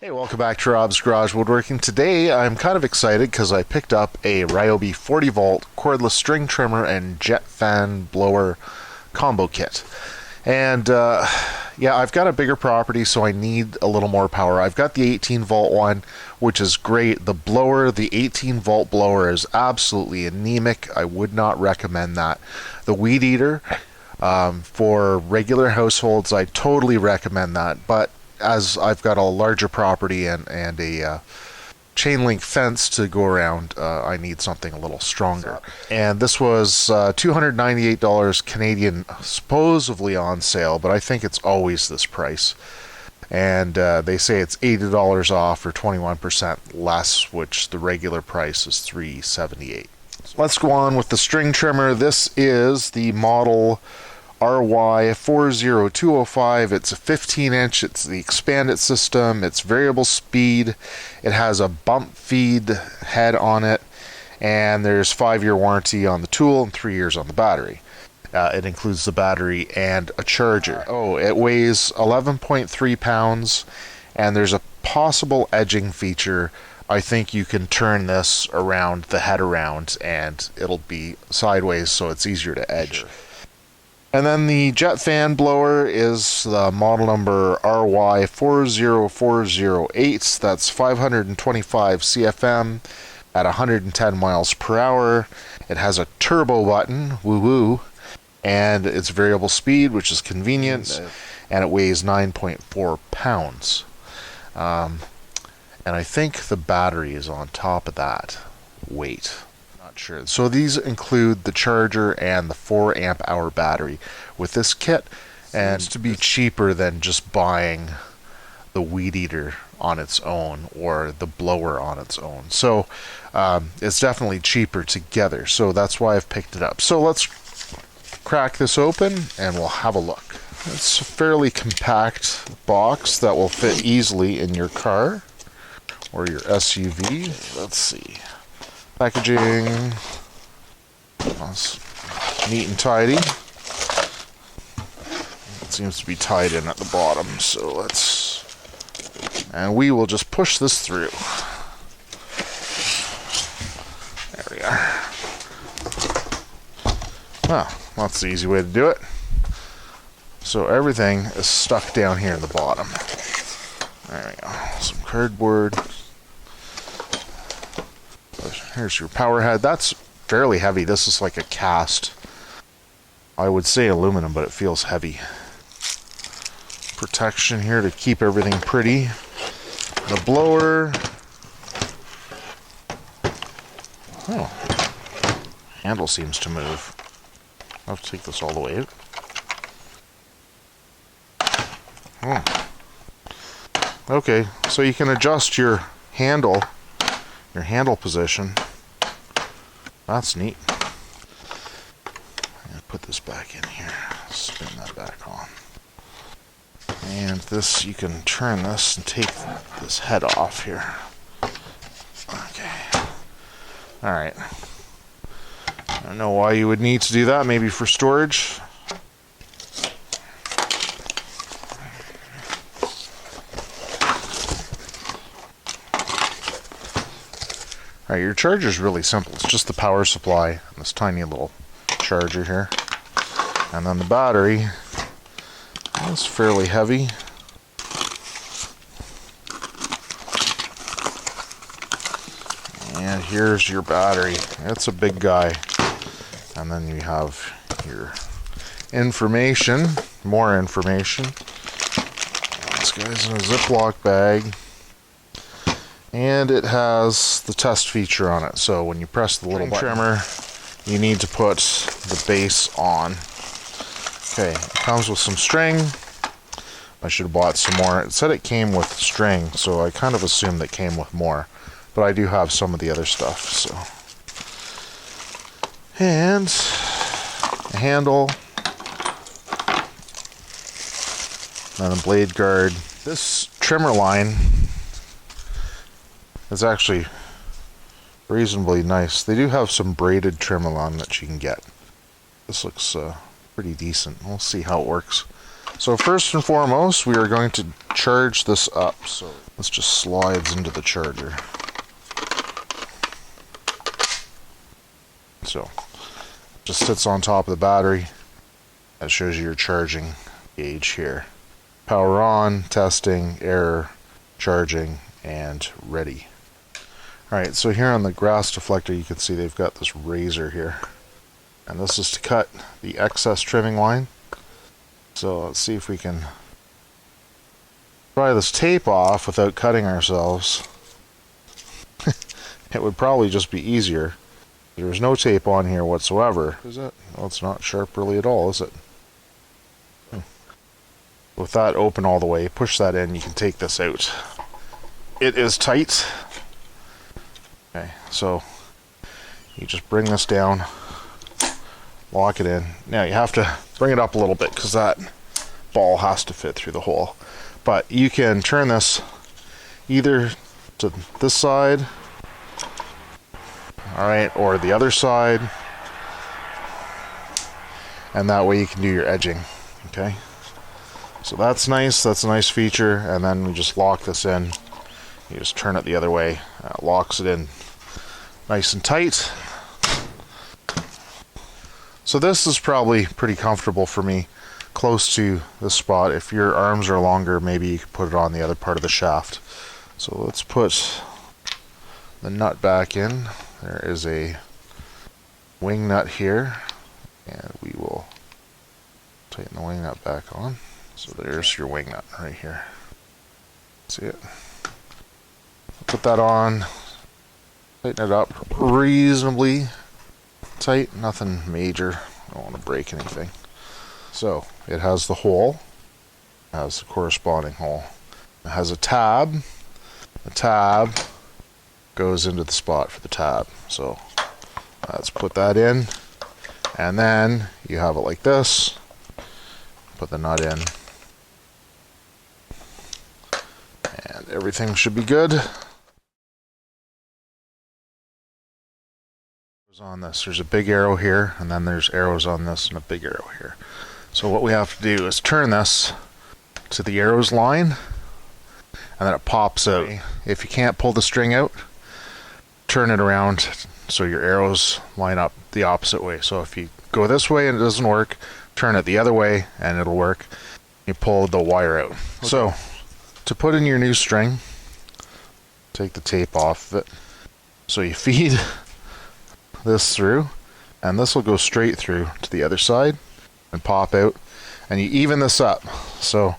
Hey, welcome back to Rob's Garage Woodworking. Today I'm kind of excited because I picked up a Ryobi 40V cordless string trimmer and jet fan blower combo kit. And yeah, I've got a bigger property, so I need a little more power. I've got the 18-volt one, which is great. The blower, the 18-volt blower, is absolutely anemic. I would not recommend that. The weed eater, for regular households, I totally recommend that. But as I've got a larger property and a chain link fence to go around, I need something a little stronger. And this was $298 Canadian, supposedly on sale, but I think it's always this price. And they say it's $80 off or 21% less, which the regular price is $378. So let's go on with the string trimmer. This is the model RY40205. It's a 15-inch. It's the expanded system. It's variable speed. It has a bump feed head on it, and there's 5-year warranty on the tool and 3 years on the battery. It includes the battery and a charger. Oh, it weighs 11.3 pounds, and there's a possible edging feature. I think you can turn this around, the head around, and it'll be sideways, so it's easier to edge. Sure. And then the jet fan blower is the model number RY40408. That's 525 CFM at 110 miles per hour. It has a turbo button, woo-woo, and it's variable speed, which is convenient, and it weighs 9.4 pounds. And I think the battery is on top of that weight. Sure. So these include the charger and the 4 amp hour battery with this kit, and to be cheaper than just buying the weed eater on its own or the blower on its own. So it's definitely cheaper together, so that's why I've picked it up. So let's crack this open and we'll have a look. It's a fairly compact box that will fit easily in your car or your SUV. Let's see. Packaging, that's neat and tidy. It seems to be tied in at the bottom, so and we will just push this through. There we are. Well, that's the easy way to do it. So everything is stuck down here in the bottom. There we go. Some cardboard. Here's your power head. That's fairly heavy. This is like a cast. I would say aluminum, but it feels heavy. Protection here to keep everything pretty. The blower. Oh. Handle seems to move. I'll have to take this all the way out. Oh. Okay, so you can adjust your handle position. That's neat. I'm gonna put this back in here. Spin that back on. And this, you can turn this and take this head off here. Okay. Alright. I don't know why you would need to do that. Maybe for storage. Alright, your charger is really simple. It's just the power supply and this tiny little charger here. And then the battery is fairly heavy. And here's your battery. It's a big guy. And then you have your information, more information. This guy's in a Ziploc bag. And it has the test feature on it. So when you press the little trimmer, you need to put the base on. Okay, it comes with some string. I should have bought some more. It said it came with string, so I kind of assumed it came with more. But I do have some of the other stuff, so. And a handle. And a blade guard. This trimmer line is actually reasonably nice. They do have some braided trim along that you can get. This looks pretty decent. We'll see how it works. So first and foremost, we are going to charge this up. So this just slides into the charger. So it just sits on top of the battery. That shows you your charging gauge here. Power on, testing, error, charging, and ready. Alright, so here on the grass deflector you can see they've got this razor here. And this is to cut the excess trimming line. So let's see if we can pry this tape off without cutting ourselves. It would probably just be easier. There's no tape on here whatsoever. Is it? Well, it's not sharp really at all, is it? With that open all the way, push that in, you can take this out. It is tight. Okay, so you just bring this down, lock it in. Now you have to bring it up a little bit because that ball has to fit through the hole. But you can turn this either to this side, alright, or the other side, and that way you can do your edging. Okay, so that's nice, that's a nice feature. And then we just lock this in. You just turn it the other way, locks it in nice and tight. So this is probably pretty comfortable for me, close to this spot. If your arms are longer, maybe you could put it on the other part of the shaft. So let's put the nut back in. There is a wing nut here, and we will tighten the wing nut back on. So there's your wing nut right here. See it? Put that on, tighten it up reasonably tight, nothing major. I don't want to break anything. So it has the hole, it has the corresponding hole. It has a tab. The tab goes into the spot for the tab. So let's put that in, and then you have it like this. Put the nut in, and everything should be good. On this, there's a big arrow here, and then there's arrows on this and a big arrow here. So what we have to do is turn this to the arrows line, and then it pops out. If you can't pull the string out, turn it around so your arrows line up the opposite way. So if you go this way and it doesn't work, turn it the other way and it'll work. You pull the wire out. Okay. So to put in your new string, take the tape off of it. So you feed this through, and this will go straight through to the other side and pop out, and you even this up. So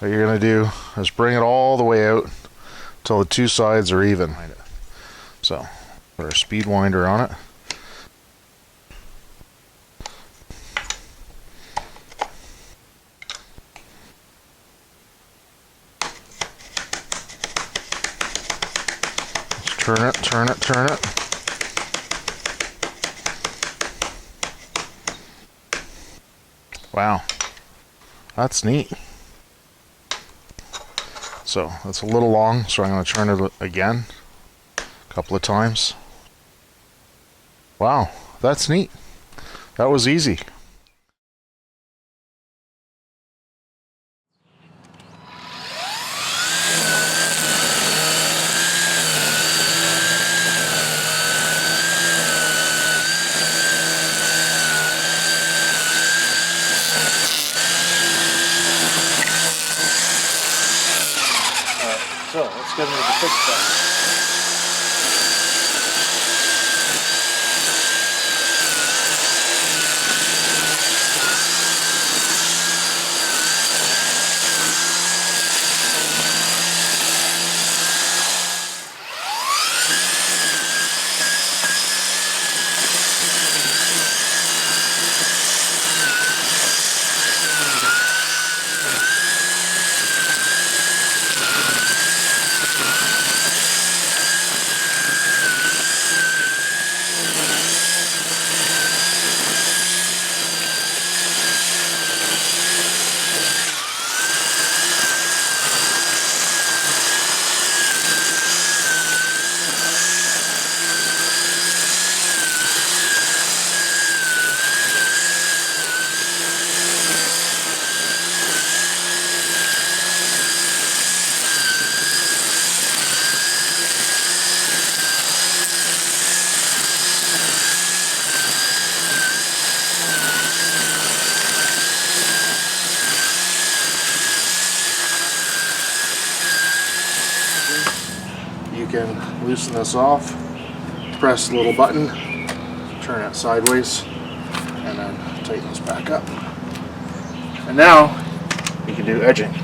what you're going to do is bring it all the way out until the two sides are even. So put our speed winder on it. Just turn it, turn it, turn it. Wow, that's neat. So that's a little long, so I'm going to turn it again a couple of times. Wow, that's neat. That was easy. So let's get into the fix stuff. you can loosen this off, press the little button, turn it sideways, and then tighten this back up. And now you can do edging.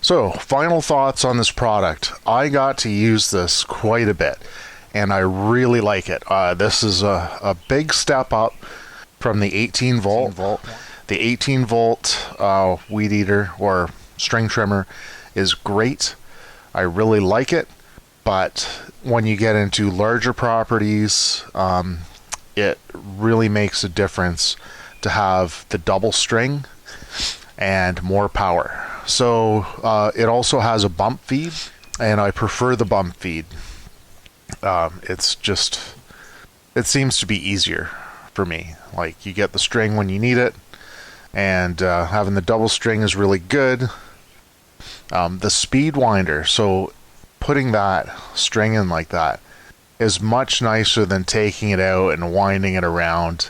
So, final thoughts on this product. I got to use this quite a bit, and I really like it. This is a big step up from the 18 volt. The 18 volt weed eater or string trimmer is great. I really like it, but when you get into larger properties, it really makes a difference to have the double string and more power. So it also has a bump feed, and I prefer the bump feed. It seems to be easier for me. Like, you get the string when you need it, and having the double string is really good. The speed winder, so putting that string in like that is much nicer than taking it out and winding it around.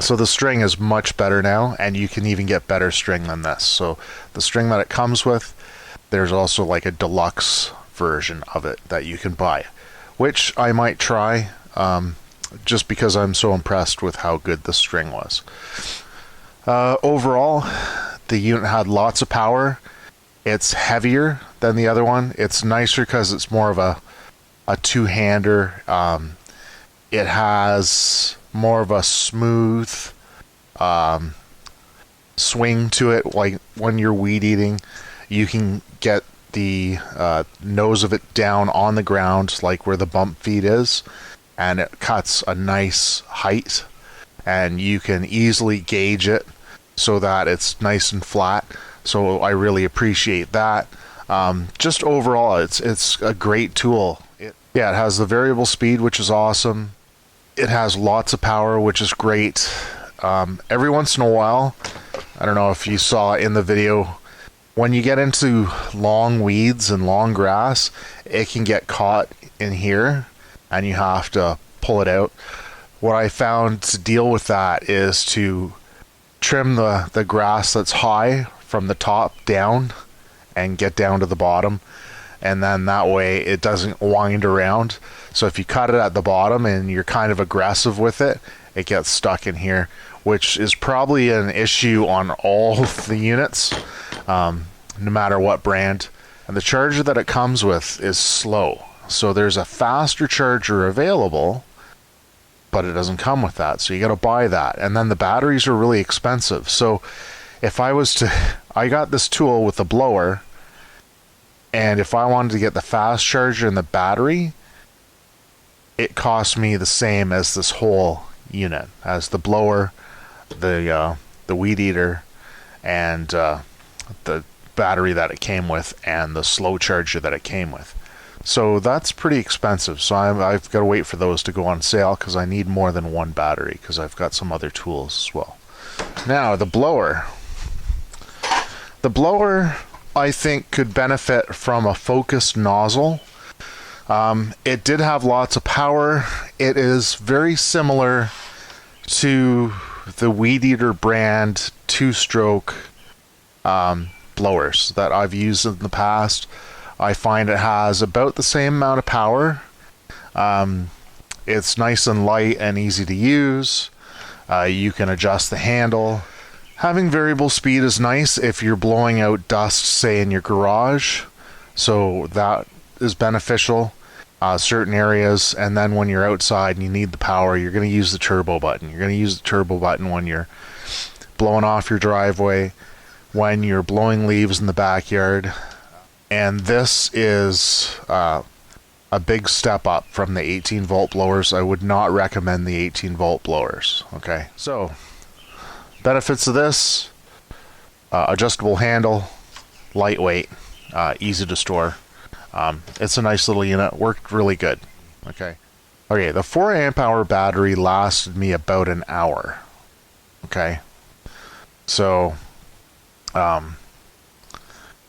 So the string is much better now, and you can even get better string than this. So the string that it comes with, there's also like a deluxe version of it that you can buy, which I might try, just because I'm so impressed with how good the string was. Overall, the unit had lots of power. It's heavier than the other one. It's nicer because it's more of a two-hander. It has more of a smooth swing to it. Like when you're weed eating, you can get the nose of it down on the ground, like where the bump feed is, and it cuts a nice height, and you can easily gauge it so that it's nice and flat. So I really appreciate that. Just overall, it's a great tool. It has the variable speed, which is awesome. It has lots of power, which is great. Every once in a while, I don't know if you saw in the video, when you get into long weeds and long grass, it can get caught in here, and you have to pull it out. What I found to deal with that is to trim the grass that's high from the top down and get down to the bottom, and then that way it doesn't wind around. So if you cut it at the bottom and you're kind of aggressive with it, it gets stuck in here, which is probably an issue on all the units, no matter what brand. And the charger that it comes with is slow. So there's a faster charger available, but it doesn't come with that. So you got to buy that. And then the batteries are really expensive. So if I got this tool with the blower, and if I wanted to get the fast charger and the battery, it cost me the same as this whole unit, as the blower, the weed eater, and the battery that it came with, and the slow charger that it came with. So that's pretty expensive. So I've got to wait for those to go on sale, because I need more than one battery, because I've got some other tools as well. Now, the blower. The blower, I think, could benefit from a focused nozzle. It did have lots of power. It is very similar to the Weed Eater brand two-stroke blowers that I've used in the past. I find it has about the same amount of power. It's nice and light and easy to use. You can adjust the handle. Having variable speed is nice if you're blowing out dust, say, in your garage. So that is beneficial. Certain areas, and then when you're outside and you need the power, you're going to use the turbo button. You're going to use the turbo button when you're blowing off your driveway, when you're blowing leaves in the backyard. And this is a big step up from the 18 volt blowers. I would not recommend the 18 volt blowers. Okay, so benefits of this: adjustable handle, lightweight, easy to store. It's a nice little unit. Worked really good. Okay, the 4 amp hour battery lasted me about an hour. Okay, so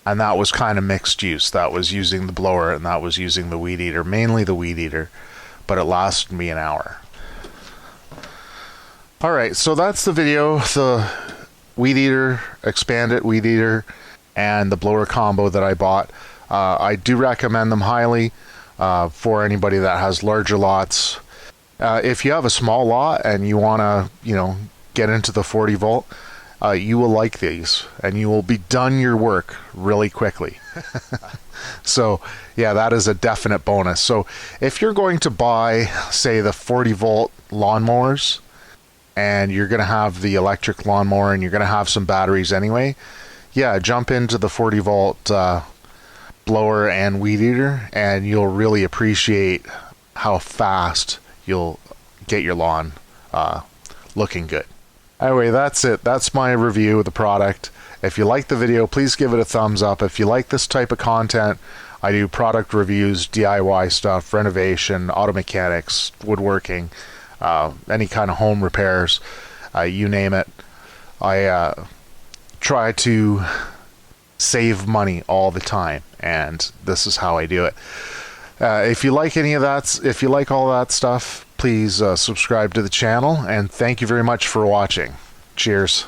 and that was kind of mixed use. That was using the blower and that was using the Weed Eater, mainly the Weed Eater, but it lasted me an hour. Alright, so that's the video. The Weed Eater, expanded Weed Eater, and the blower combo that I bought. I do recommend them highly for anybody that has larger lots. If you have a small lot and you want to, get into the 40 volt, you will like these and you will be done your work really quickly. So yeah, that is a definite bonus. So if you're going to buy, say, the 40 volt lawnmowers, and you're going to have the electric lawnmower and you're going to have some batteries anyway, yeah, jump into the 40 volt blower and Weed Eater, and you'll really appreciate how fast you'll get your lawn looking good. Anyway, that's it. That's my review of the product. If you like the video, please give it a thumbs up. If you like this type of content, I do product reviews, DIY stuff, renovation, auto mechanics, woodworking, any kind of home repairs, you name it. I try to save money all the time, and this is how I do it. If you like any of that, if you like all that stuff, please subscribe to the channel, and thank you very much for watching. Cheers.